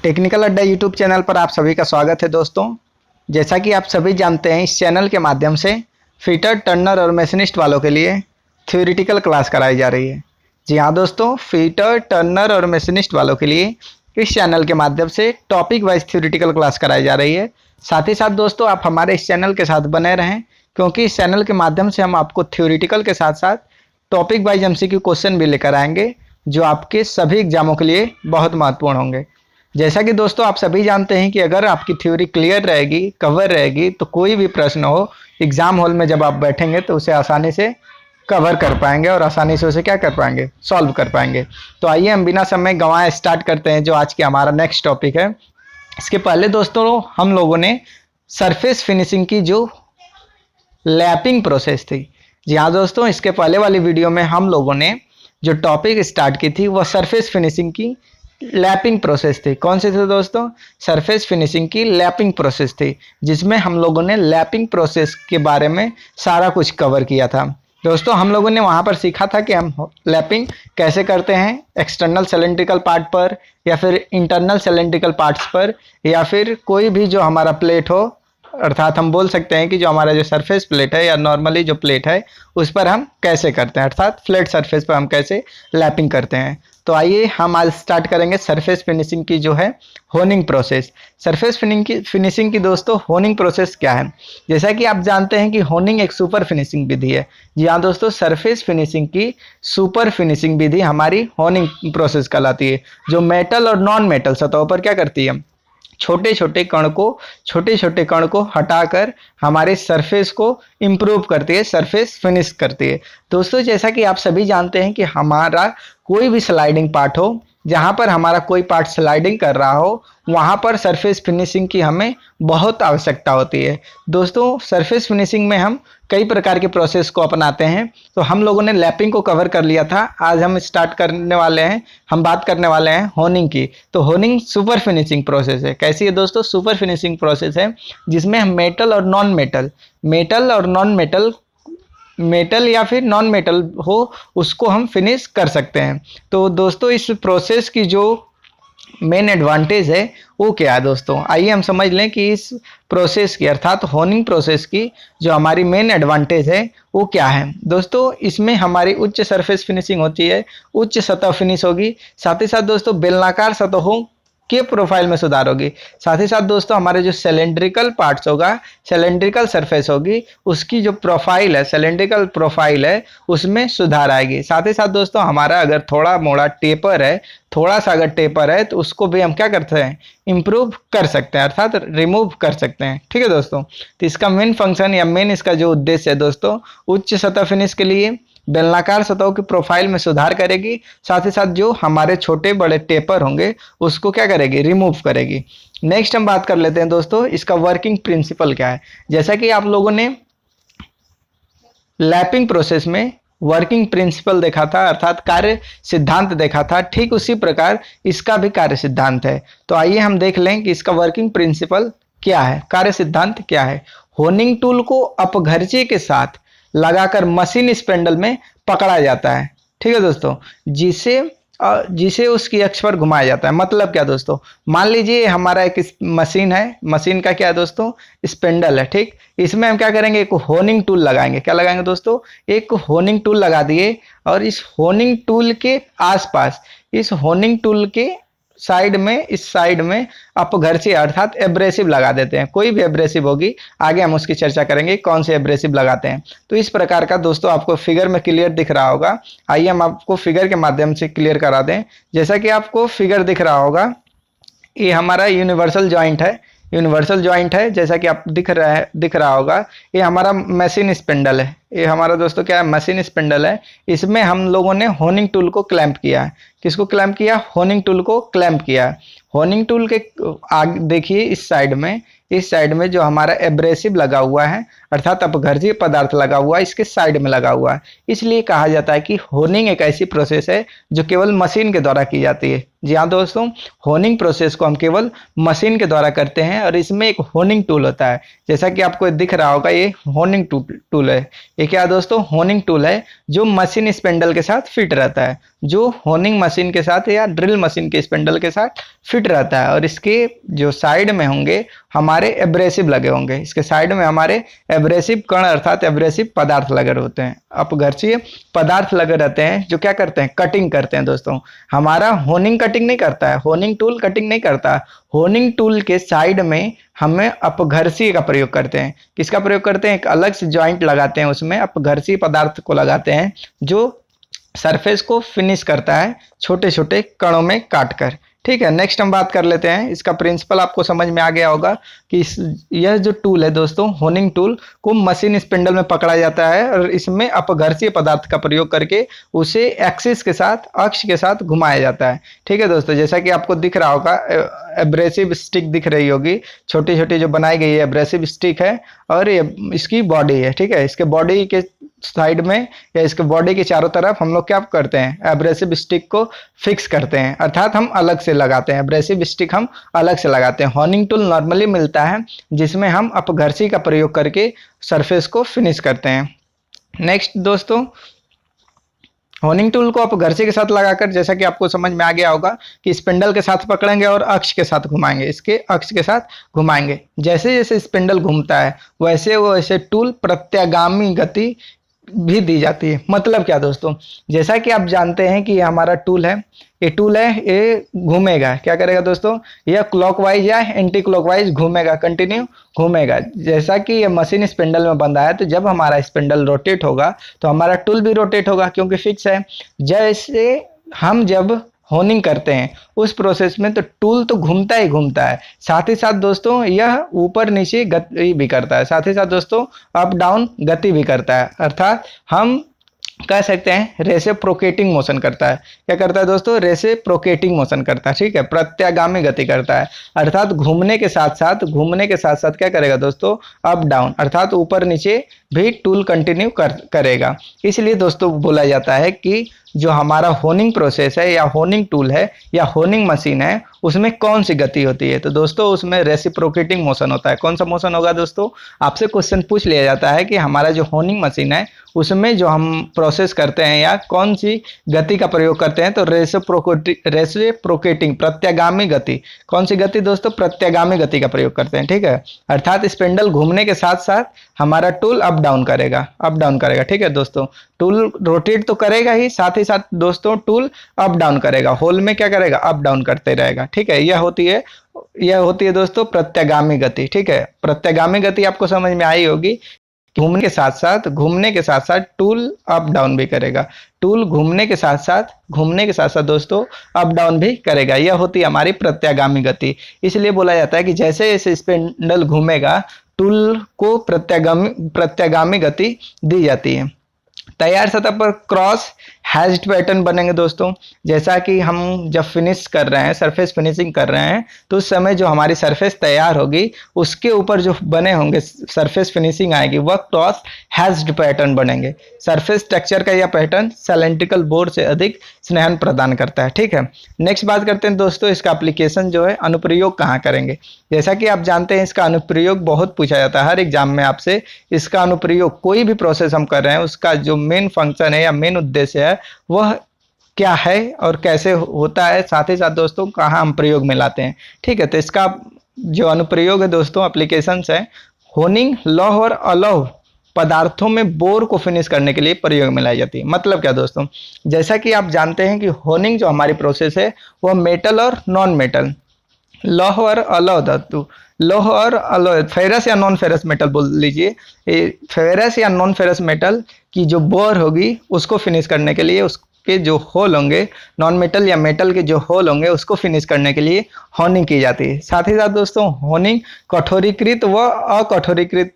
Technical अड्डा YouTube channel पर आप सभी का स्वागत है दोस्तों। जैसा कि आप सभी जानते हैं, इस चैनल के माध्यम से फिटर, टर्नर और मशीनिस्ट वालों के लिए थ्योरेटिकल क्लास कराई जा रही है। जी हाँ दोस्तों, फिटर, टर्नर और मशीनिस्ट वालों के लिए इस चैनल के माध्यम से टॉपिक वाइज थ्योरेटिकल क्लास कराई जा रही है। साथ ही साथ दोस्तों, आप हमारे इस चैनल के साथ बने रहें, क्योंकि इस चैनल के माध्यम से हम आपको थ्योरेटिकल के साथ साथ टॉपिक वाइज एमसीक्यू क्वेश्चन भी लेकर आएंगे, जो आपके सभी एग्जामों के लिए बहुत महत्वपूर्ण होंगे। जैसा कि दोस्तों आप सभी जानते हैं कि अगर आपकी थ्योरी क्लियर रहेगी, कवर रहेगी, तो कोई भी प्रश्न हो एग्जाम हॉल में जब आप बैठेंगे तो उसे आसानी से कवर कर पाएंगे और आसानी से उसे क्या कर पाएंगे, सॉल्व कर पाएंगे। तो आइए हम बिना समय गंवाए स्टार्ट करते हैं जो आज की हमारा नेक्स्ट टॉपिक है। इसके पहले दोस्तों हम लोगों ने सरफेस फिनिशिंग की जो लैपिंग प्रोसेस थी, जी हाँ दोस्तों, इसके पहले वाली वीडियो में हम लोगों ने जो टॉपिक स्टार्ट की थी वह सरफेस फिनिशिंग की लैपिंग प्रोसेस थी। कौन सी थी दोस्तों? सरफेस फिनिशिंग की लैपिंग प्रोसेस थी, जिसमें हम लोगों ने लैपिंग प्रोसेस के बारे में सारा कुछ कवर किया था। दोस्तों हम लोगों ने वहाँ पर सीखा था कि हम लैपिंग कैसे करते हैं, एक्सटर्नल सिलेंड्रिकल पार्ट पर या फिर इंटरनल सिलेंड्रिकल पार्ट्स पर, या फिर कोई भी जो हमारा प्लेट हो, अर्थात हम बोल सकते हैं कि जो हमारा जो सरफेस प्लेट है या नॉर्मली जो प्लेट है उस पर हम कैसे करते हैं, अर्थात फ्लैट सरफेस पर हम कैसे लैपिंग करते हैं। तो आइए हम आज स्टार्ट करेंगे सरफेस फिनिशिंग की जो है होनिंग प्रोसेस। सरफेस फिनिशिंग की दोस्तों होनिंग प्रोसेस क्या है? जैसा कि आप जानते हैं कि होनिंग एक सुपर फिनिशिंग विधि है। जी हाँ दोस्तों, सरफेस फिनिशिंग की सुपर फिनिशिंग विधि हमारी होनिंग प्रोसेस कहलाती है, जो मेटल और नॉन मेटल सतहों पर क्या करती है, छोटे छोटे कण को हटाकर हमारे सरफेस को इम्प्रूव करती है, सरफेस फिनिश करती है। दोस्तों जैसा कि आप सभी जानते हैं कि हमारा कोई भी स्लाइडिंग पार्ट हो, जहाँ पर हमारा कोई पार्ट स्लाइडिंग कर रहा हो, वहाँ पर सरफेस फिनिशिंग की हमें बहुत आवश्यकता होती है। दोस्तों सरफेस फिनिशिंग में हम कई प्रकार के प्रोसेस को अपनाते हैं। तो हम लोगों ने लैपिंग को कवर कर लिया था, आज हम स्टार्ट करने वाले हैं, हम बात करने वाले हैं होनिंग की। तो होनिंग सुपर फिनिशिंग प्रोसेस है। कैसी है दोस्तों? सुपर फिनिशिंग प्रोसेस है, जिसमें हम मेटल और नॉन मेटल मेटल या फिर नॉन मेटल हो उसको हम फिनिश कर सकते हैं। तो दोस्तों इस प्रोसेस की जो मेन एडवांटेज है वो क्या है दोस्तों, आइए हम समझ लें कि इस प्रोसेस की अर्थात होनिंग प्रोसेस की जो हमारी मेन एडवांटेज है वो क्या है। दोस्तों इसमें हमारी उच्च सरफेस फिनिशिंग होती है, उच्च सतह फिनिश होगी। साथ ही साथ दोस्तों बेलनाकार सतहों के प्रोफाइल में सुधार होगी। साथ ही साथ दोस्तों हमारे जो सिलेंड्रिकल पार्ट्स होगा, सिलेंड्रिकल सरफेस होगी, उसकी जो प्रोफाइल है, सिलेंड्रिकल प्रोफाइल है, उसमें सुधार आएगी। साथ ही साथ दोस्तों हमारा अगर थोड़ा मोड़ा टेपर है, थोड़ा सा अगर टेपर है, तो उसको भी हम क्या करते हैं, इम्प्रूव कर सकते हैं, अर्थात रिमूव कर सकते हैं। ठीक है दोस्तों, तो इसका मेन फंक्शन या मेन इसका जो उद्देश्य है दोस्तों, उच्च सतह फिनिश के लिए बेलनाकार सतहों की प्रोफाइल में सुधार करेगी। साथ ही साथ जो हमारे छोटे बड़े टेपर होंगे उसको क्या करेगी, रिमूव करेगी। नेक्स्ट हम बात कर लेते हैं दोस्तों इसका वर्किंग प्रिंसिपल क्या है। जैसा कि आप लोगों ने लैपिंग प्रोसेस में वर्किंग प्रिंसिपल देखा था, अर्थात कार्य सिद्धांत देखा था, ठीक उसी प्रकार इसका भी कार्य सिद्धांत है। तो आइए हम देख लें कि इसका वर्किंग प्रिंसिपल क्या है, कार्य सिद्धांत क्या है। होनिंग टूल को अपघर्चे के साथ लगाकर मशीन स्पिंडल में पकड़ा जाता है। ठीक है दोस्तों, जिसे उसकी अक्ष पर घुमाया जाता है। मतलब क्या दोस्तों, मान लीजिए हमारा एक मशीन है, मशीन का क्या है दोस्तों, स्पिंडल है। ठीक, इसमें हम क्या करेंगे, एक होनिंग टूल लगाएंगे। क्या लगाएंगे दोस्तों, एक होनिंग टूल लगा दिए, और इस होनिंग टूल के आसपास, इस होनिंग टूल के साइड में, इस साइड में अपघर्षी अर्थात एब्रेसिव लगा देते हैं। कोई भी एब्रेसिव होगी, आगे हम उसकी चर्चा करेंगे कौन से एब्रेसिव लगाते हैं। तो इस प्रकार का दोस्तों आपको फिगर में क्लियर दिख रहा होगा। आइए हम आपको फिगर के माध्यम से क्लियर करा दें। जैसा कि आपको फिगर दिख रहा होगा, ये हमारा यूनिवर्सल जॉइंट है, यूनिवर्सल जॉइंट है, जैसा कि आप दिख रहा होगा। ये हमारा मशीन स्पिंडल है, ये हमारा दोस्तों क्या है, मशीन स्पिंडल है। इसमें हम लोगों ने होनिंग टूल को क्लैंप किया है। किसको क्लैंप किया? होनिंग टूल को क्लैंप किया है। होनिंग टूल के आगे देखिए, इस साइड में जो हमारा एब्रेसिव लगा हुआ है, अर्थात अपघर्षी पदार्थ लगा हुआ है, इसके साइड में लगा हुआ है। इसलिए कहा जाता है कि होनिंग एक ऐसी प्रोसेस है जो केवल मशीन के द्वारा की जाती है। जी हाँ दोस्तों, होनिंग प्रोसेस को हम केवल मशीन के द्वारा करते हैं और इसमें एक होनिंग टूल होता है। जैसा कि आपको दिख रहा होगा, ये होनिंग टूल है। ये क्या है दोस्तों? होनिंग टूल है जो मशीन स्पेंडल के साथ फिट रहता है, जो होनिंग मशीन के साथ या ड्रिल मशीन के स्पेंडल के साथ फिट रहता है। और इसके जो साइड में होंगे हमारे एब्रेसिव लगे होंगे, इसके साइड में हमारे एब्रेसिव कण अर्थात एब्रेसिव पदार्थ लगे होते हैं, अपघर्षीय पदार्थ लगे रहते हैं, जो क्या करते हैं? कटिंग करते हैं दोस्तों। हमारा होनिंग कटिंग नहीं करता है, होनिंग टूल कटिंग नहीं करता। होनिंग टूल के साइड में हमें अपघर्षी का प्रयोग करते हैं। किसका प्रयोग करते हैं? एक अलग से जॉइंट लगाते हैं, उसमें अपघर्षी पदार्थ को लगाते हैं जो सरफेस को फिनिश करता है छोटे छोटे कणों में काट कर। ठीक है, नेक्स्ट हम बात कर लेते हैं। इसका प्रिंसिपल आपको समझ में आ गया होगा कि यह जो टूल है दोस्तों, होनिंग टूल को मशीन स्पिंडल में पकड़ा जाता है और इसमें अपघर्षीय पदार्थ का प्रयोग करके उसे एक्सिस के साथ, अक्ष के साथ घुमाया जाता है। ठीक है दोस्तों, जैसा कि आपको दिख रहा होगा, एब्रेसिव स्टिक दिख रही होगी, छोटी छोटी जो बनाई गई है एब्रेसिव स्टिक है और ये इसकी बॉडी है। ठीक है, इसके बॉडी के साइड में या इसके बॉडी के चारों तरफ हम लोग क्या करते हैं? एब्रेसिव स्टिक को फिक्स करते हैं, अर्थात हम अलग से लगाते हैं। एब्रेसिव स्टिक हम अलग से लगाते हैं। होनिंग टूल नॉर्मली मिलता है जिसमें हम अपघर्षी का प्रयोग करके सरफेस को फिनिश करते हैं। नेक्स्ट दोस्तों, होनिंग टूल को अपघर्षी के साथ लगाकर, जैसा कि आपको समझ में आ गया होगा कि स्पिंडल के साथ पकड़ेंगे और अक्ष के साथ घुमाएंगे, इसके अक्ष के साथ घुमाएंगे। जैसे जैसे स्पिंडल घूमता है वैसे वैसे टूल प्रत्यागामी गति भी दी जाती है। मतलब क्या दोस्तों? जैसा कि आप जानते हैं कि ये हमारा टूल है, ये घूमेगा, क्या करेगा दोस्तों? यह क्लॉकवाइज या एंटी क्लॉकवाइज घूमेगा, कंटिन्यू घूमेगा। जैसा कि ये मशीन स्पिंडल में बंधा है, तो जब हमारा स्पिंडल रोटेट होगा तो हमारा टूल भी रोटेट होगा, क्योंकि फिक्स है। जैसे हम जब होनिंग करते हैं उस प्रोसेस में तो टूल तो घूमता ही घूमता है, साथ ही साथ दोस्तों यह ऊपर नीचे गति भी करता है, साथ ही साथ दोस्तों अप डाउन गति भी करता है, अर्थात हम कह सकते हैं रेसिप्रोकेटिंग मोशन करता है। क्या करता है दोस्तों? रेसिप्रोकेटिंग मोशन करता है। ठीक है, प्रत्यागामी गति करता है, अर्थात घूमने के साथ साथ क्या करेगा दोस्तों? अप डाउन अर्थात ऊपर नीचे भी टूल कंटिन्यू करेगा। इसलिए दोस्तों बोला जाता है कि जो हमारा होनिंग प्रोसेस है या होनिंग टूल है या होनिंग मशीन है उसमें कौन सी गति होती है? तो दोस्तों उसमें रेसिप्रोकेटिंग मोशन होता है। कौन सा मोशन होगा दोस्तों? आपसे क्वेश्चन पूछ लिया जाता है कि हमारा जो होनिंग मशीन है उसमें जो हम प्रोसेस करते हैं या कौन सी गति का प्रयोग करते हैं, तो रेसिप्रोकेटिंग प्रत्यागामी गति। कौन सी गति दोस्तों? प्रत्यागामी गति का प्रयोग करते हैं। ठीक है, अर्थात स्पिंडल घूमने के साथ साथ हमारा टूल अप डाउन करेगा। ठीक है दोस्तों, टूल रोटेट तो करेगा ही, साथ दोस्तों टूल अप डाउन करेगा, होल में क्या करेगा? अप डाउन करते रहेगा। ठीक है, यह होती है दोस्तों प्रत्यागामी गति। ठीक है, प्रत्यागामी गति आपको समझ में आई होगी। घूमने के साथ साथ टूल अप डाउन भी करेगा, टूल घूमने के साथ साथ दोस्तों अप डाउन भी करेगा। यह होती है हमारी प्रत्यागामी गति। इसलिए बोला जाता है कि जैसे जैसे स्पिंडल घूमेगा टूल को प्रत्यागामी गति दी जाती है। तैयार सतह पर क्रॉस हैच्ड पैटर्न बनेंगे दोस्तों। जैसा कि हम जब फिनिश कर रहे हैं, सरफेस फिनिशिंग कर रहे हैं, तो उस समय जो हमारी सरफेस तैयार होगी उसके ऊपर जो बने होंगे सरफेस फिनिशिंग आएगी वह क्रॉस हैच्ड पैटर्न बनेंगे। सरफेस टेक्सचर का यह पैटर्न सिलेंड्रिकल बोर्ड से अधिक स्नेहन प्रदान करता है। ठीक है, नेक्स्ट बात करते हैं दोस्तों इसका एप्लीकेशन जो है, अनुप्रयोग कहाँ करेंगे। जैसा कि आप जानते हैं इसका अनुप्रयोग बहुत पूछा जाता है हर एग्जाम में आपसे। इसका अनुप्रयोग कोई भी प्रोसेस हम कर रहे हैं उसका जो मेन फंक्शन है या मेन उद्देश्य है वह क्या है और कैसे होता है, साथ ही साथ दोस्तों कहाँ हम प्रयोग में लाते हैं। ठीक है, तो इसका जो अनुप्रयोग है दोस्तों, एप्लीकेशंस है, होनिंग लौह और अलौह पदार्थों में बोर को फिनिश करने के लिए प्रयोग में लाई जाती है। मतलब क्या दोस्तों? जैसा कि आप जानते हैं कि होनिंग जो हमारी प्रोसेस है वह मेटल और नॉन मेटल, लौह और अलौह धातु, लौह और अलौह, फेरस या नॉन फेरस मेटल बोल लीजिए, फेरस या नॉन फेरस मेटल की जो बोर होगी उसको फिनिश करने के लिए, उसके जो होल होंगे, नॉन मेटल या मेटल के जो होल होंगे उसको फिनिश करने के लिए होनिंग की जाती है। साथ ही साथ दोस्तों होनिंग कठोरीकृत व अकठोरीकृत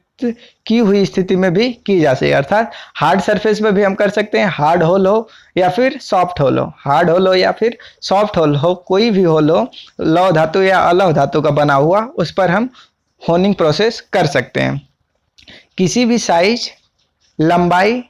की हुई स्थिति में भी की जा सकती है, अर्थात हार्ड सरफेस में भी हम कर सकते हैं, हार्ड होल हो या फिर सॉफ्ट होल हो, हार्ड होल हो या फिर सॉफ्ट होल हो, कोई भी होल हो, लौह धातु या अलौह धातु का बना हुआ, उस पर हम होनिंग प्रोसेस कर सकते हैं। किसी भी साइज, लंबाई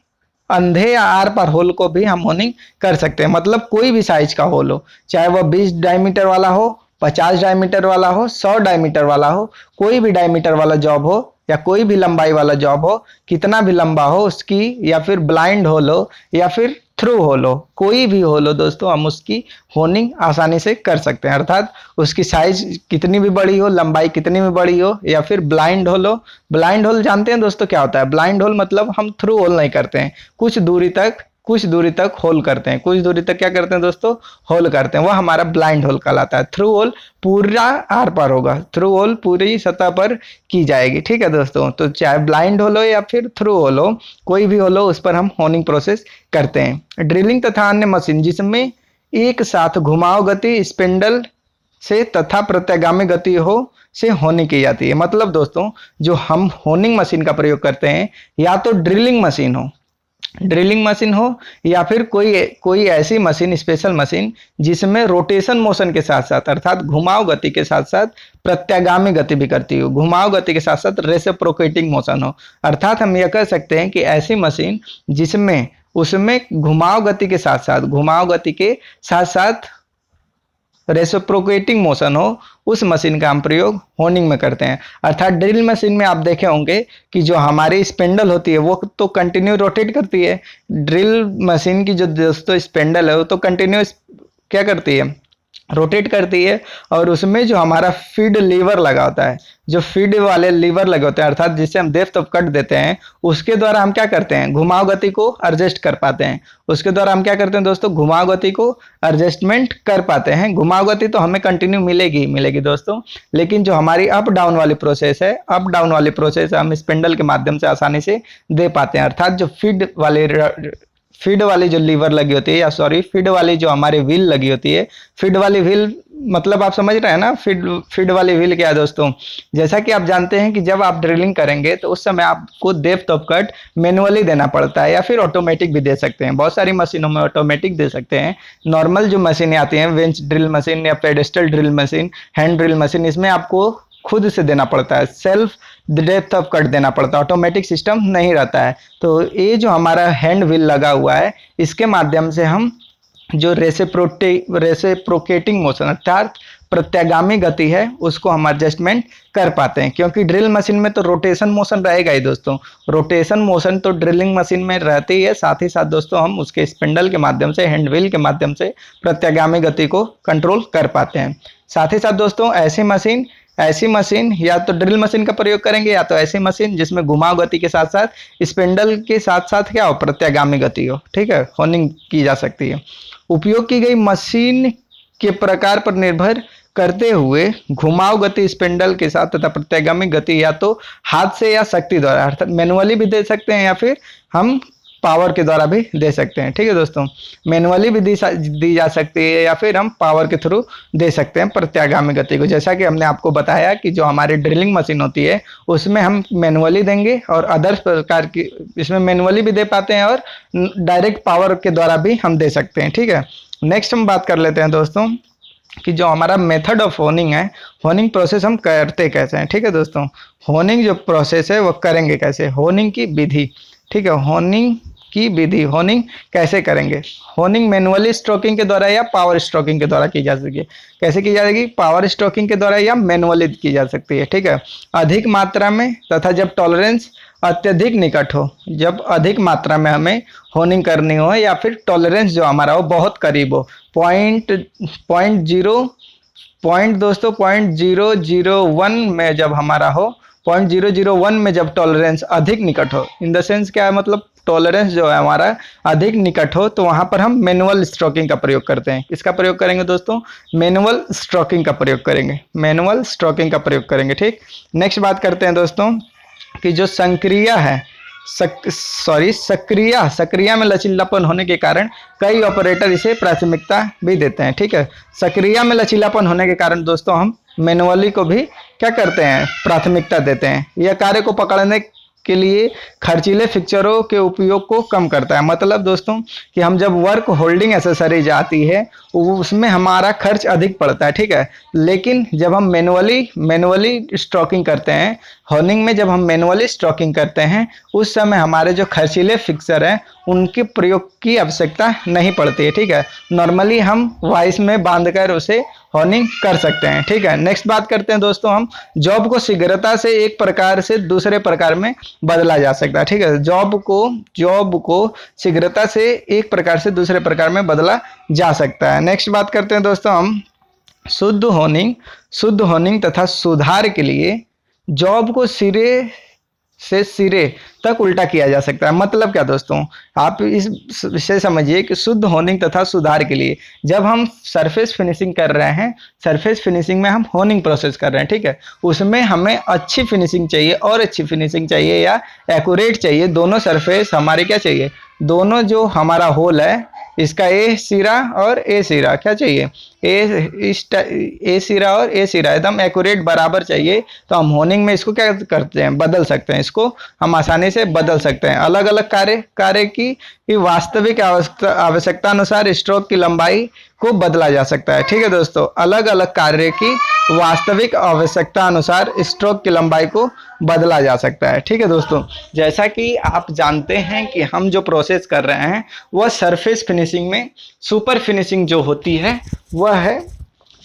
अंधे या आर पार होल को भी हम होनिंग कर सकते हैं। मतलब कोई भी साइज का होल हो, चाहे वह 20 डायमीटर वाला हो, 50 डायमीटर वाला हो, 100 डायमीटर वाला हो, कोई भी डायमीटर वाला जॉब हो या कोई भी लंबाई वाला जॉब हो, कितना भी लंबा हो उसकी, या फिर ब्लाइंड होल हो या फिर थ्रू होल हो, कोई भी होल हो दोस्तों, हम उसकी होनिंग आसानी से कर सकते हैं। अर्थात उसकी साइज कितनी भी बड़ी हो, लंबाई कितनी भी बड़ी हो, या फिर ब्लाइंड होल हो। ब्लाइंड होल जानते हैं दोस्तों क्या होता है? ब्लाइंड होल मतलब हम थ्रू होल नहीं करते हैं, कुछ दूरी तक होल करते हैं, कुछ दूरी तक क्या करते हैं दोस्तों? होल करते हैं, वह हमारा ब्लाइंड होल कहलाता है। थ्रू होल पूरा आर पर होगा, थ्रू होल पूरी सतह पर की जाएगी। ठीक है दोस्तों, तो चाहे ब्लाइंड होल हो या फिर थ्रू होल हो, कोई भी होल हो, उस पर हम होनिंग प्रोसेस करते हैं। ड्रिलिंग तथा अन्य मशीन जिसमें एक साथ घुमाव गति स्पिंडल से तथा प्रत्यागामी गति हो से होनिंग की जाती है। मतलब दोस्तों, जो हम होनिंग मशीन का प्रयोग करते हैं, या तो ड्रिलिंग मशीन हो या फिर कोई ऐसी मशीन, स्पेशल मशीन जिसमें रोटेशन मोशन के साथ साथ, अर्थात घुमाव गति के साथ साथ प्रत्यागामी गति भी करती हो, घुमाव गति के साथ साथ रेसिप्रोकेटिंग मोशन हो। अर्थात हम यह कह सकते हैं कि ऐसी मशीन जिसमें उसमें घुमाव गति के साथ साथ रेसिप्रोकेटिंग मोशन हो, उस मशीन का हम प्रयोग होनिंग में करते हैं। अर्थात ड्रिल मशीन में आप देखे होंगे कि जो हमारी स्पिंडल होती है वो तो कंटिन्यू रोटेट करती है। ड्रिल मशीन की जो दोस्तों स्पिंडल है वो तो कंटिन्यूस क्या करती है? रोटेट करती है। और उसमें जो हमारा फीड लीवर लगा होता है, जो फीड वाले लीवर लगे होते हैं, अर्थात जिससे हम डेप्थ ऑफ कट देते हैं, उसके द्वारा हम क्या करते हैं? घुमाव गति को एडजस्ट कर पाते हैं। उसके द्वारा हम क्या करते हैं दोस्तों? घुमाव गति को एडजस्टमेंट कर पाते हैं। घुमाव गति तो हमें कंटिन्यू मिलेगी ही मिलेगी दोस्तों, लेकिन जो हमारी अप डाउन वाली प्रोसेस हम स्पिंडल के माध्यम से आसानी से दे पाते हैं। अर्थात जो फीड वाली जो लीवर लगी होती है, या सॉरी फीड वाली जो हमारी व्हील लगी होती है, फीड वाली व्हील मतलब आप समझ रहे हैं ना? फीड वाली व्हील क्या है दोस्तों? जैसा कि आप जानते हैं कि जब आप ड्रिलिंग करेंगे तो उस समय आपको डेप्थ ऑफ कट मैनुअली देना पड़ता है, या फिर ऑटोमेटिक भी दे सकते हैं। बहुत सारी मशीनों में ऑटोमेटिक दे सकते हैं। नॉर्मल जो मशीनें आती हैं, वेंच ड्रिल मशीन या pedestal drill machine, hand drill machine, इसमें आपको खुद से देना पड़ता है, सेल्फ डेप्थ ऑफ कट देना पड़ता है, ऑटोमेटिक सिस्टम नहीं रहता है। तो ये जो हमारा हैंड व्हील लगा हुआ है, इसके माध्यम से हम जो रेसिप्रोकेटिंग मोशन अर्थात प्रत्यागामी गति है उसको हम एडजस्टमेंट कर पाते हैं। क्योंकि ड्रिल मशीन में तो रोटेशन मोशन रहेगा ही दोस्तों, रोटेशन मोशन तो ड्रिलिंग मशीन में रहती ही है। साथ ही साथ दोस्तों हम उसके स्पिंडल के माध्यम से, हैंड व्हील के माध्यम से प्रत्यागामी गति को कंट्रोल कर पाते हैं। साथ ही साथ दोस्तों ऐसी मशीन या तो ड्रिल मशीन का प्रयोग करेंगे, या तो ऐसी मशीन जिसमें घुमाव गति के साथ साथ स्पिंडल के साथ साथ क्या हो? प्रत्यागामी गति हो। ठीक है, होनिंग की जा सकती है। उपयोग की गई मशीन के प्रकार पर निर्भर करते हुए घुमाव गति स्पिंडल के साथ तथा प्रत्यागामी गति या तो हाथ से या शक्ति द्वारा, अर्थात मैनुअली भी दे सकते हैं या फिर हम पावर के द्वारा भी दे सकते हैं। ठीक है दोस्तों, मैनुअली भी दी जा सकती है या फिर हम पावर के थ्रू दे सकते हैं प्रत्यागामी गति को। जैसा कि हमने आपको बताया कि जो हमारी ड्रिलिंग मशीन होती है उसमें हम मैनुअली देंगे, और अदर प्रकार की इसमें मैनुअली भी दे पाते हैं और डायरेक्ट पावर के द्वारा भी हम दे सकते हैं। ठीक है, नेक्स्ट हम बात कर लेते हैं दोस्तों कि जो हमारा मेथड ऑफ होनिंग है, होनिंग प्रोसेस हम करते कैसे हैं। ठीक है दोस्तों, होनिंग जो प्रोसेस है वो करेंगे कैसे? होनिंग की विधि। ठीक है, होनिंग की विधि, होनिंग कैसे करेंगे? होनिंग मैनुअली स्ट्रोकिंग के द्वारा या पावर स्ट्रोकिंग के द्वारा की जा सकती है। कैसे की जाएगी? पावर स्ट्रोकिंग के द्वारा या मैनुअली की जा सकती है। ठीक है, अधिक मात्रा में तथा जब टॉलरेंस अत्यधिक निकट हो, जब अधिक मात्रा में हमें होनिंग करनी हो, या फिर टॉलरेंस जो हमारा हो बहुत करीब हो, पॉइंट 001 में जब हमारा हो, 0.001 में जब टॉलरेंस अधिक निकट हो, इन द सेंस क्या है? मतलब टॉलरेंस जो है हमारा अधिक निकट हो, तो वहां पर हम मैनुअल स्ट्रोकिंग का प्रयोग करते हैं। किसका प्रयोग करेंगे दोस्तों? मैनुअल स्ट्रोकिंग का प्रयोग करेंगे, मैनुअल स्ट्रोकिंग का प्रयोग करेंगे। ठीक, नेक्स्ट बात करते हैं दोस्तों कि जो सक्रिया है, सक्रिया में लचीलापन होने के कारण कई ऑपरेटर इसे प्राथमिकता भी देते हैं। ठीक है, सक्रिया में लचीलापन होने के कारण दोस्तों हम मैनुअली को भी क्या करते हैं? प्राथमिकता देते हैं। यह कार्य को पकड़ने के लिए खर्चीले फिक्चरों के उपयोग को कम करता है। मतलब दोस्तों कि हम जब वर्क होल्डिंग एसेसरीज आती है उसमें हमारा खर्च अधिक पड़ता है, ठीक है। लेकिन जब हम मैनुअली स्टॉकिंग करते हैं, होर्निंग में जब हम मैनुअली स्टॉकिंग करते हैं उस समय हमारे जो खर्चीले फिक्सर हैं उनके प्रयोग की आवश्यकता नहीं पड़ती है, ठीक है। नॉर्मली हम वाइस में बांधकर उसे होर्निंग कर सकते हैं, ठीक है। नेक्स्ट बात करते हैं दोस्तों हम जॉब को शीघ्रता से एक प्रकार से दूसरे प्रकार में बदला जा सकता है, ठीक है। जॉब को शीघ्रता से एक प्रकार से दूसरे प्रकार में बदला जा सकता है। नेक्स्ट बात करते हैं दोस्तों हम शुद्ध होर्निंग तथा सुधार के लिए जॉब को सिरे तक उल्टा किया जा सकता है। मतलब क्या दोस्तों, आप इस विषय समझिए कि शुद्ध होर्निंग तथा सुधार के लिए जब हम सरफेस फिनिशिंग कर रहे हैं, सरफेस फिनिशिंग में हम होर्निंग प्रोसेस कर रहे हैं, ठीक है। उसमें हमें अच्छी फिनिशिंग चाहिए और अच्छी फिनिशिंग चाहिए या एक्यूरेट चाहिए। दोनों सरफेस हमारे क्या चाहिए, दोनों जो हमारा होल है इसका ए सिरा और ए सिरा क्या चाहिए, ए सिरा और ए सिरा एकदम एक्यूरेट बराबर चाहिए। तो हम होर्निंग में इसको क्या करते हैं, बदल सकते हैं, इसको हम आसानी से बदल सकते हैं। अलग अलग कार्य की वास्तविक आवश्यकता अनुसार स्ट्रोक की लंबाई को बदला जा सकता है, ठीक है दोस्तों। अलग अलग कार्य की वास्तविक आवश्यकता अनुसार स्ट्रोक की लंबाई को बदला जा सकता है, ठीक है दोस्तों। जैसा कि आप जानते हैं कि हम जो प्रोसेस कर रहे हैं वह सरफेस फिनिशिंग में सुपर फिनिशिंग जो होती है वह है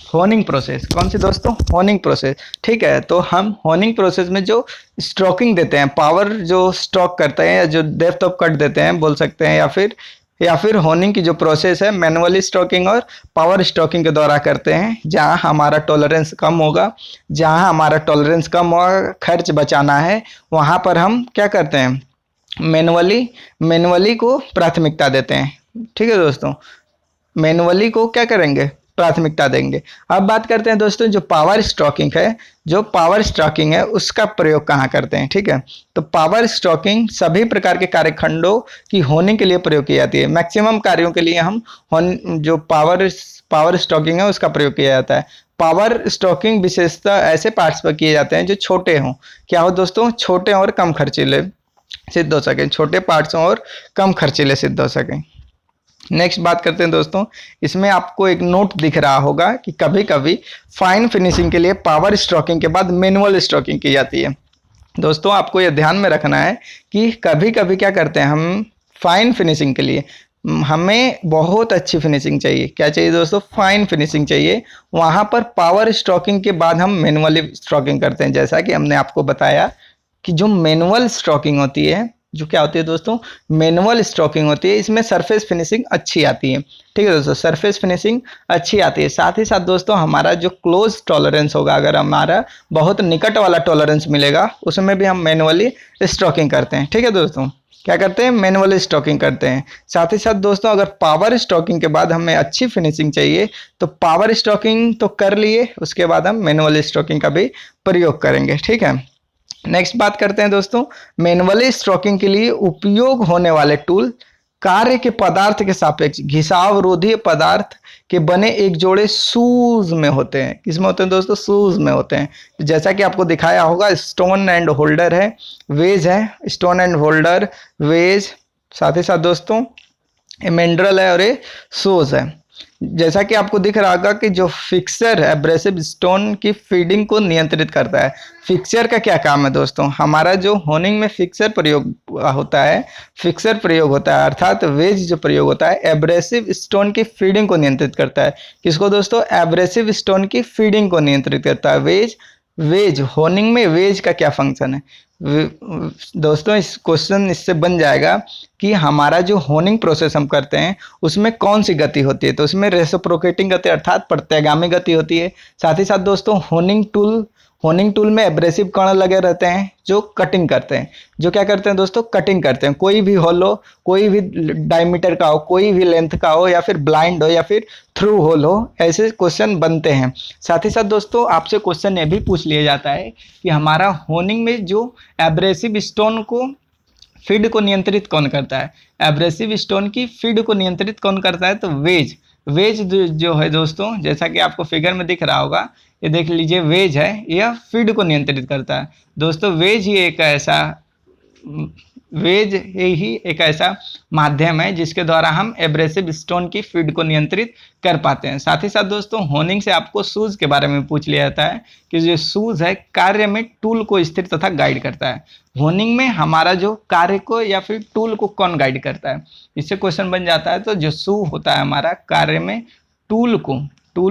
होर्निंग प्रोसेस। कौन सी दोस्तों, होर्निंग प्रोसेस, ठीक है। तो हम होर्निंग प्रोसेस में जो स्ट्रोकिंग देते हैं, पावर जो स्ट्रोक करते हैं या जो डेप्थ ऑफ कट देते हैं बोल सकते हैं, या फिर होर्निंग की जो प्रोसेस है मैनुअली स्ट्रोकिंग और पावर स्ट्रोकिंग के द्वारा करते हैं। जहां हमारा टॉलरेंस कम होगा, खर्च बचाना है, वहां पर हम क्या करते हैं, मैनुअली को प्राथमिकता देते हैं, ठीक है दोस्तों। मैनुअली को क्या करेंगे, प्राथमिकता देंगे। अब बात करते हैं दोस्तों जो पावर स्ट्रोकिंग है उसका प्रयोग कहाँ करते हैं, ठीक है। तो पावर स्ट्रोकिंग सभी प्रकार के कार्यखंडों की होर्निंग के लिए प्रयोग की जाती है। मैक्सिमम कार्यों के लिए हम जो पावर स्ट्रोकिंग है उसका प्रयोग किया जाता है। पावर स्ट्रोकिंग विशेषतः ऐसे पार्ट्स पर किए जाते हैं जो छोटे हों, क्या हो दोस्तों, छोटे और कम खर्चीले सिद्ध हो सकें, छोटे पार्ट्स और कम खर्चीले सिद्ध हो सकें। नेक्स्ट बात करते हैं दोस्तों, इसमें आपको एक नोट दिख रहा होगा कि कभी कभी फाइन फिनिशिंग के लिए पावर स्ट्रोकिंग के बाद मैनुअल स्ट्रोकिंग की जाती है। दोस्तों आपको यह ध्यान में रखना है कि कभी कभी क्या करते हैं, हम फाइन फिनिशिंग के लिए हमें बहुत अच्छी फिनिशिंग चाहिए, क्या चाहिए दोस्तों, फाइन फिनिशिंग चाहिए। वहां पर पावर स्ट्रोकिंग के बाद हम मैनुअली स्ट्रोकिंग करते हैं। जैसा कि हमने आपको बताया कि जो मैनुअल स्ट्रोकिंग होती है, जो क्या होती है दोस्तों, मैनुअल स्ट्रोकिंग होती है, इसमें सरफेस फिनिशिंग अच्छी आती है, ठीक है दोस्तों, सरफेस फिनिशिंग अच्छी आती है। साथ ही साथ दोस्तों हमारा जो क्लोज टॉलरेंस होगा, अगर हमारा बहुत निकट वाला टॉलरेंस मिलेगा उसमें भी हम मैनुअली स्ट्रोकिंग करते हैं, ठीक है दोस्तों। क्या करते हैं, मैनुअली स्ट्रोकिंग करते हैं। साथ ही साथ दोस्तों अगर पावर स्ट्रोकिंग के बाद हमें अच्छी फिनिशिंग चाहिए तो पावर स्ट्रोकिंग तो कर लिए, उसके बाद हम मैनुअली स्ट्रोकिंग का भी प्रयोग करेंगे, ठीक है। नेक्स्ट बात करते हैं दोस्तों, मैनुअली स्ट्रोकिंग के लिए उपयोग होने वाले टूल कार्य के पदार्थ के सापेक्ष घिसाव रोधी पदार्थ के बने एक जोड़े शूज में होते हैं। किसमें होते हैं दोस्तों, शूज में होते हैं। जैसा कि आपको दिखाया होगा, स्टोन एंड होल्डर है, वेज है, स्टोन एंड होल्डर, वेज, साथ ही साथ दोस्तों एमेंड्रल है और ये शूज है। जैसा कि आपको दिख रहा होगा कि जो फिक्सर है एब्रेसिव स्टोन की फीडिंग को नियंत्रित करता है। फिक्सर का क्या काम है दोस्तों, हमारा जो होर्निंग में फिक्सर प्रयोग होता है, अर्थात वेज जो प्रयोग होता है एब्रेसिव स्टोन की फीडिंग को नियंत्रित करता है। किसको दोस्तों, एब्रेसिव स्टोन की फीडिंग को नियंत्रित करता है वेज। होर्निंग में वेज का क्या फंक्शन है दोस्तों, इस क्वेश्चन इससे बन जाएगा कि हमारा जो होर्निंग प्रोसेस हम करते हैं उसमें कौन सी गति होती है। तो उसमें रेसिप्रोकेटिंग गति अर्थात प्रत्यागामी गति होती है। साथ ही साथ दोस्तों होर्निंग टूल में एब्रेसिव कण लगे रहते हैं जो कटिंग करते हैं, जो क्या करते हैं दोस्तों, कटिंग करते हैं। कोई भी होल हो, कोई भी डायमीटर का हो, कोई भी लेंथ का हो, या फिर ब्लाइंड हो या फिर थ्रू होल हो, ऐसे क्वेश्चन बनते हैं। साथ ही साथ दोस्तों आपसे क्वेश्चन ये भी पूछ लिया जाता है कि हमारा होर्निंग में जो एब्रेसिव स्टोन को फीड को नियंत्रित कौन करता है, एब्रेसिव स्टोन की फीड को नियंत्रित कौन करता है, तो वेज जो है दोस्तों, जैसा कि आपको फिगर में दिख रहा होगा, ये देख लीजिए वेज है, यह फीड को नियंत्रित करता है। दोस्तों वेज ही एक ऐसा वेज ही एक ऐसा माध्यम है जिसके द्वारा हम एब्रेसिव स्टोन की फीड को नियंत्रित कर पाते हैं। साथ ही साथ दोस्तों होनिंग से आपको शूज के बारे में पूछ लिया जाता है कि जो शूज है कार्य में टूल को स्थिर तथा गाइड करता है। होनिंग में हमारा जो कार्य को या फिर टूल को कौन गाइड करता है, इससे क्वेश्चन बन जाता है। तो जो शू होता है हमारा कार्य में टूल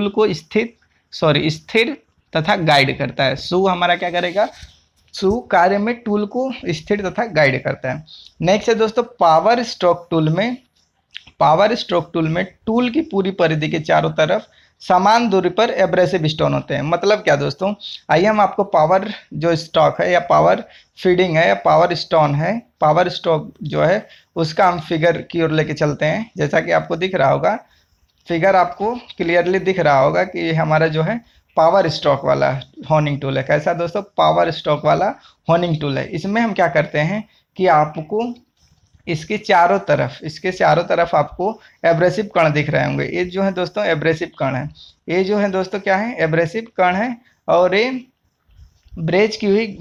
को स्थिर तथा गाइड करता है। शू हमारा क्या करेगा, शू कार्य में टूल को स्थिर तथा गाइड करता है। नेक्स्ट है दोस्तों पावर स्ट्रोक टूल में टूल की पूरी परिधि के चारों तरफ समान दूरी पर एब्रेसिव स्टोन होते हैं। मतलब क्या दोस्तों, आइए हम आपको पावर जो स्टॉक है या पावर फीडिंग है या पावर स्टोन है, पावर स्टॉक जो है उसका हम फिगर की ओर लेके चलते हैं। जैसा कि आपको दिख रहा होगा, फिगर आपको क्लियरली दिख रहा होगा कि ये हमारा जो है पावर स्ट्रोक वाला होनिंग टूल है। कैसा दोस्तों, पावर स्ट्रोक वाला होनिंग टूल है। इसमें हम क्या करते हैं कि आपको इसके चारों तरफ आपको एब्रेसिव कण दिख रहे होंगे। ये जो है दोस्तों एब्रेसिव कण है, ये जो है दोस्तों क्या है, एब्रेसिव कण है। और ये ब्रेज की हुई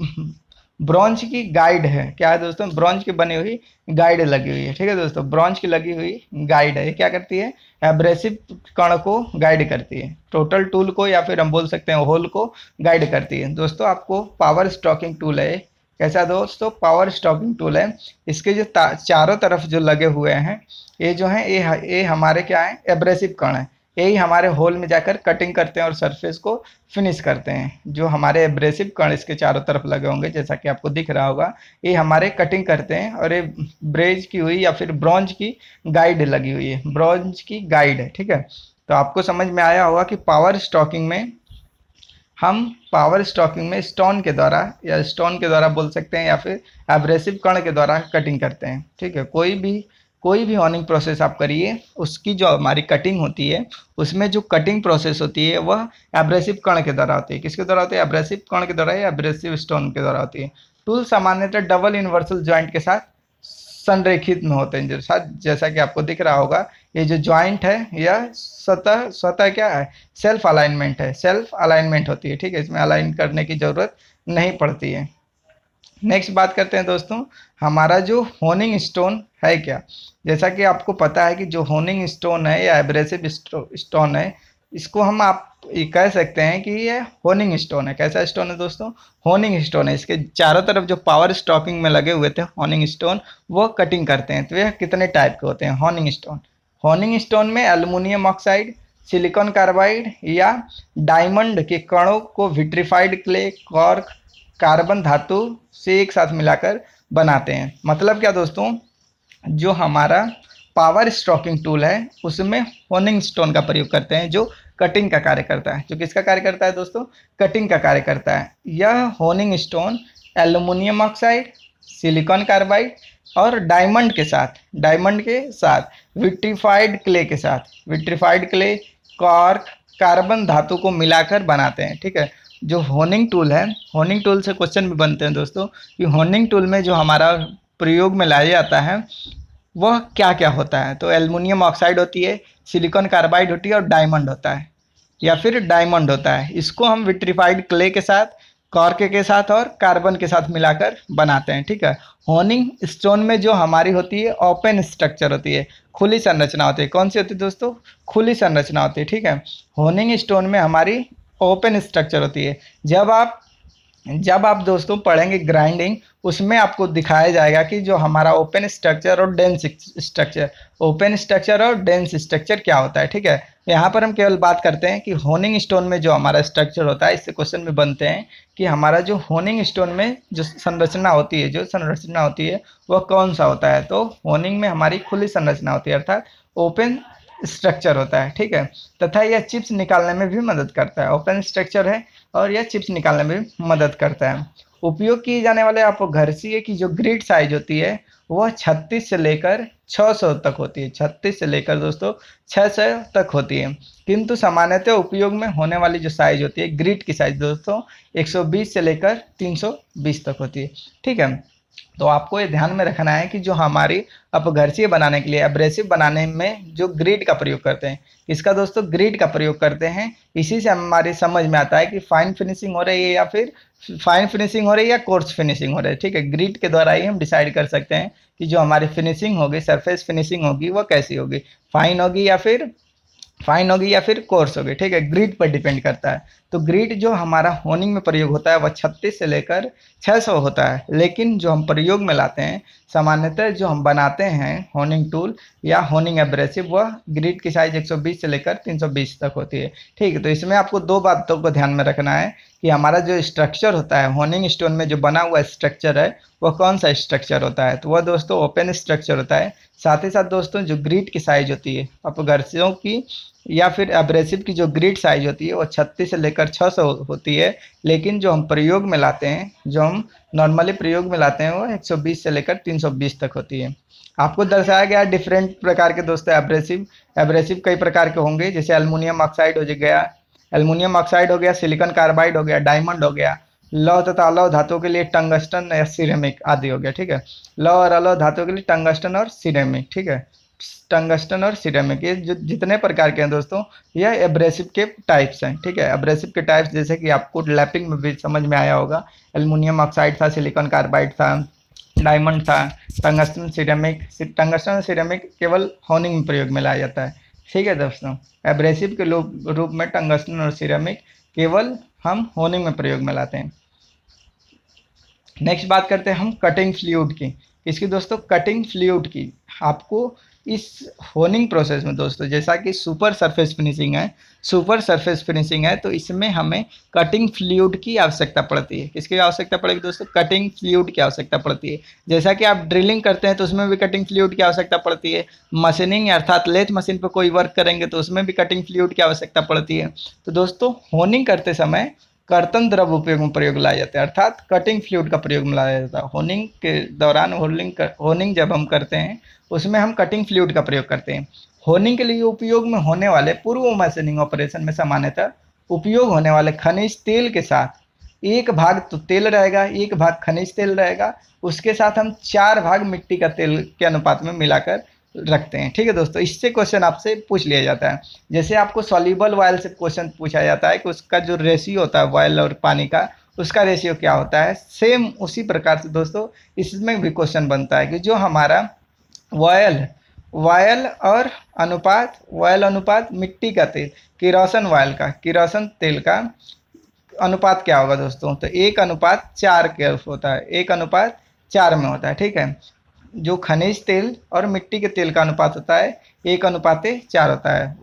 ब्रॉन्ज की गाइड है। क्या है दोस्तों, ब्रॉन्ज की बनी हुई गाइड लगी हुई है। ठीक है दोस्तों, ब्रॉन्ज की लगी हुई गाइड है। ये क्या करती है, एब्रेसिव कण को गाइड करती है, टोटल टूल को या फिर हम बोल सकते हैं होल को गाइड करती है। दोस्तों आपको पावर स्टॉकिंग टूल है, कैसा दोस्तों, पावर स्टॉकिंग टूल है। इसके जो चारों तरफ जो लगे हुए हैं ये जो है ये हमारे क्या है, एब्रेसिव कण है। यही हमारे होल में जाकर कटिंग करते हैं और सरफेस को फिनिश करते हैं। जो हमारे एब्रेसिव कण इसके चारों तरफ लगे होंगे, जैसा कि आपको दिख रहा होगा, ये हमारे कटिंग करते हैं। और ये ब्रेज की हुई या फिर ब्रॉन्ज की गाइड लगी हुई है, ब्रॉन्ज की गाइड है। ठीक है, तो आपको समझ में आया होगा कि पावर स्टॉकिंग में स्टोन के द्वारा बोल सकते हैं या फिर एब्रेसिव कण के द्वारा कटिंग करते हैं। ठीक है, कोई भी होनिंग प्रोसेस आप करिए, उसकी जो हमारी कटिंग होती है उसमें जो कटिंग प्रोसेस होती है वह एब्रेसिव कण के द्वारा होती है। किसके द्वारा होती है, एब्रेसिव कण के द्वारा या एब्रेसिव स्टोन के द्वारा होती है। टूल सामान्यतः डबल यूनिवर्सल जॉइंट के साथ संरेखित में होते हैं। जैसा कि आपको दिख रहा होगा, ये जो जॉइंट है यह स्वतः क्या है, सेल्फ अलाइनमेंट होती है। ठीक है, इसमें अलाइन करने की जरूरत नहीं पड़ती है। नेक्स्ट बात करते हैं दोस्तों, हमारा जो होनिंग स्टोन है क्या। जैसा कि आपको पता है कि जो होनिंग स्टोन है या एब्रेसिव स्टोन है, इसको हम आप ये कह सकते हैं कि ये होनिंग स्टोन है। कैसा स्टोन है दोस्तों, होनिंग स्टोन है। इसके चारों तरफ जो पावर स्टॉकिंग में लगे हुए थे होनिंग स्टोन, वो कटिंग करते हैं। तो यह कितने टाइप के होते हैं होनिंग स्टोन में एल्युमिनियम ऑक्साइड, सिलिकॉन कार्बाइड या डायमंड के कणों को विट्रीफाइड क्ले, कॉर्क, कार्बन धातु से एक साथ मिलाकर बनाते हैं। मतलब क्या दोस्तों, जो हमारा पावर स्ट्रोकिंग टूल है उसमें होनिंग स्टोन का प्रयोग करते हैं जो कटिंग का कार्य करता है। जो किसका कार्य करता है दोस्तों, कटिंग का कार्य करता है। यह honing stone aluminium oxide, silicon carbide और डायमंड के साथ विट्रीफाइड क्ले, कॉर्क, कार्बन धातु को मिलाकर बनाते हैं। ठीक है, जो होनिंग टूल है, होनिंग टूल से क्वेश्चन भी बनते हैं दोस्तों कि होनिंग टूल में जो हमारा प्रयोग में लाया जाता है वह क्या क्या होता है। तो एल्युमिनियम ऑक्साइड होती है, सिलिकॉन कार्बाइड होती है और डायमंड होता है। इसको हम विट्रीफाइड क्ले के साथ, कॉर्क के साथ और कार्बन के साथ मिलाकर बनाते हैं। ठीक है, होनिंग स्टोन में जो हमारी होती है ओपन स्ट्रक्चर होती है, खुली संरचना होती है। कौन सी होती है दोस्तों, खुली संरचना होती है। ठीक है, होनिंग स्टोन में हमारी ओपन स्ट्रक्चर होती है। जब आप दोस्तों पढ़ेंगे ग्राइंडिंग, उसमें आपको दिखाया जाएगा कि जो हमारा ओपन स्ट्रक्चर और डेंस स्ट्रक्चर क्या होता है। ठीक है, यहाँ पर हम केवल बात करते हैं कि होनिंग स्टोन में जो हमारा स्ट्रक्चर होता है। इससे क्वेश्चन में बनते हैं कि हमारा जो होनिंग स्टोन में जो संरचना होती है वह कौन सा होता है। तो होनिंग में हमारी खुली संरचना होती है, अर्थात ओपन स्ट्रक्चर होता है। ठीक है, तथा यह चिप्स निकालने में भी मदद करता है। ओपन स्ट्रक्चर है और यह चिप्स निकालने में भी मदद करता है। उपयोग किए जाने वाले आपको घर्षीय की जो ग्रिड साइज होती है वह 36 से लेकर 600 तक होती है। 36 से लेकर दोस्तों 600 तक होती है। किंतु सामान्यतः उपयोग में होने वाली जो साइज होती है ग्रिड की साइज दोस्तों 120 से लेकर 320 तक होती है। ठीक है, तो आपको ये ध्यान में रखना है कि जो हमारी अपघर्षीय बनाने के लिए एब्रेसिव बनाने में जो ग्रिड का प्रयोग करते हैं, इसका दोस्तों ग्रिड का प्रयोग करते हैं। इसी से हमारी समझ में आता है कि फाइन फिनिशिंग हो रही है या फिर फाइन फिनिशिंग हो रही है या कोर्स फिनिशिंग हो रही है। ठीक है, ग्रिड के द्वारा ही हम डिसाइड कर सकते हैं कि जो हमारी फिनिशिंग होगी, सरफेस फिनिशिंग होगी, वो कैसी होगी, फाइन होगी या फिर कोर्स होगी। ठीक है, ग्रिड पर डिपेंड करता है। तो ग्रिड जो हमारा होनिंग में प्रयोग होता है वह 36 से लेकर 600 होता है, लेकिन जो हम प्रयोग में लाते हैं सामान्यतः जो हम बनाते हैं होनिंग टूल या होनिंग एब्रेसिव, वह ग्रिड की साइज 120 से लेकर 320 तक होती है। ठीक है, तो इसमें आपको दो बातों को ध्यान में रखना है कि हमारा जो स्ट्रक्चर होता है होनिंग स्टोन में जो बना हुआ स्ट्रक्चर है वह कौन सा स्ट्रक्चर होता है, तो वह दोस्तों ओपन स्ट्रक्चर होता है। साथ ही साथ दोस्तों जो ग्रिड की साइज होती है अपघर्षियों की या फिर एब्रेसिव की जो ग्रिड साइज होती है वो 36 से लेकर 600 होती है, लेकिन जो हम प्रयोग में लाते हैं, जो हम नॉर्मली प्रयोग में लाते हैं, वो 120 से लेकर 320 तक होती है। आपको दर्शाया गया डिफरेंट प्रकार के दोस्तों एब्रेसिव। एब्रेसिव कई प्रकार के होंगे, जैसे एल्युमिनियम ऑक्साइड हो गया, एल्युमिनियम ऑक्साइड हो गया, सिलिकॉन कार्बाइड हो गया, डायमंड हो गया, लौह तथा अलौह धातुओं के लिए टंगस्टन या सिरेमिक आदि हो गया। ठीक है, लौह और अलौह धातुओं के लिए टंगस्टन और सिरेमिक। ठीक है, टंगस्टन और सिरेमिक, ये जो जितने प्रकार के हैं दोस्तों, यह एब्रेसिव के टाइप्स हैं। ठीक है, एब्रेसिव के टाइप्स जैसे कि आपको लैपिंग में भी समझ में आया होगा, एल्युमिनियम ऑक्साइड था, सिलिकॉन कार्बाइड था, डायमंड था, टंगस्टन सिरेमिक। टंगस्टन और सिरेमिक केवल होनिंग में प्रयोग में लाया जाता है। ठीक है दोस्तों, एब्रेसिव के रूप में टंगस्टन और सिरेमिक केवल हम होनिंग में प्रयोग में लाते हैं। नेक्स्ट बात करते हैं हम कटिंग फ्लूइड की। इसकी दोस्तों कटिंग फ्लूइड की आपको इस होनिंग प्रोसेस में दोस्तों, जैसा कि सुपर सरफेस फिनिशिंग है, तो इसमें हमें कटिंग फ्लूइड की आवश्यकता पड़ती है। किसकी आवश्यकता पड़ेगी दोस्तों? कटिंग फ्लूइड की आवश्यकता पड़ती है। जैसा कि आप ड्रिलिंग करते हैं तो उसमें भी कटिंग फ्लूइड की आवश्यकता पड़ती है। मशीनिंग अर्थात लेथ मशीन पर कोई वर्क करेंगे तो उसमें भी कटिंग फ्लूइड की आवश्यकता पड़ती है। तो दोस्तों होनिंग करते समय कर्तन द्रव उपयोग में प्रयोग लाया जाता है, अर्थात कटिंग फ्लूइड का प्रयोग में लाया जाता है। होनिंग के दौरान होनिंग जब हम करते हैं उसमें हम कटिंग फ्लूइड का प्रयोग करते हैं। होनिंग के लिए उपयोग में होने वाले पूर्व मशीनिंग ऑपरेशन में सामान्यतः उपयोग होने वाले खनिज तेल के साथ एक भाग तो तेल रहेगा, एक भाग खनिज तेल रहेगा, उसके साथ हम 4 भाग मिट्टी का तेल के अनुपात में मिलाकर रखते हैं। ठीक है दोस्तों, इससे क्वेश्चन आपसे पूछ लिया जाता है। जैसे आपको सॉल्यूबल ऑयल से क्वेश्चन पूछा जाता है कि उसका जो रेशियो होता है ऑयल और पानी का, उसका रेशियो क्या होता है, सेम उसी प्रकार से दोस्तों इसमें भी क्वेश्चन बनता है कि जो हमारा ऑयल और ऑयल अनुपात मिट्टी का तेल, किरोसिन तेल का अनुपात क्या होगा दोस्तों, तो 1:4 के होता है, 1:4 में होता है। ठीक है, जो खनिज तेल और मिट्टी के तेल का अनुपात होता है 1:4 होता है,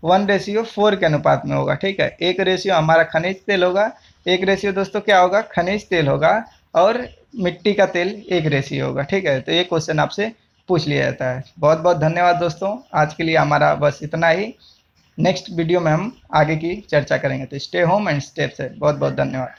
1:4 के अनुपात में होगा। ठीक है, एक रेशियो हमारा खनिज तेल होगा, एक रेशियो दोस्तों क्या होगा, खनिज तेल होगा, और मिट्टी का तेल एक रेशियो होगा। ठीक है, तो ये क्वेश्चन आपसे पूछ लिया जाता है। बहुत बहुत धन्यवाद दोस्तों, आज के लिए हमारा बस इतना ही। नेक्स्ट वीडियो में हम आगे की चर्चा करेंगे, तो stay home and stay safe. बहुत बहुत धन्यवाद।